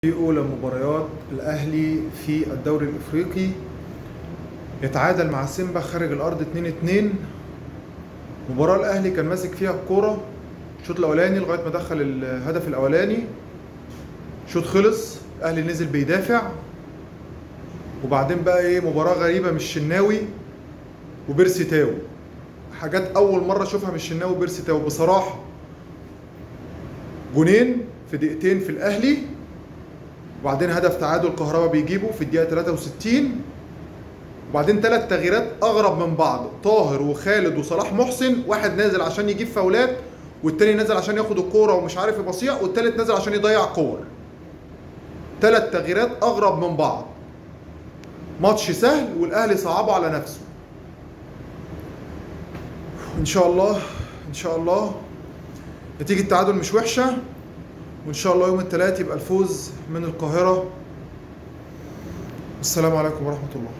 في أولى مباريات الأهلي في الدوري الإفريقي يتعادل مع سيمبا خارج الأرض 2-2. مباراة الأهلي كان ماسك فيها الكورة الشوط الأولاني لغاية ما دخل الهدف الأولاني. شوط خلص الأهلي نزل بيدافع، وبعدين بقى مباراة غريبة من الشناوي وبيرسي تاو. حاجات أول مرة أشوفها من الشناوي وبيرسي تاو بصراحة. جونين في دقيقتين في الأهلي، وبعدين هدف تعادل كهربا بيجيبه في الدقيقة 63، وبعدين 3 تغييرات أغرب من بعض: طاهر وخالد وصلاح محسن، واحد نازل عشان يجيب فاولات، والتاني نازل عشان ياخد الكورة ومش عارف يبصيع، والتالت نازل عشان يضيع كور. 3 تغييرات أغرب من بعض. ماتش سهل والأهلي صعبه على نفسه. إن شاء الله إن شاء الله نتيجة التعادل مش وحشة، وإن شاء الله يوم الثلاث يبقى الفوز من القاهرة. السلام عليكم ورحمة الله.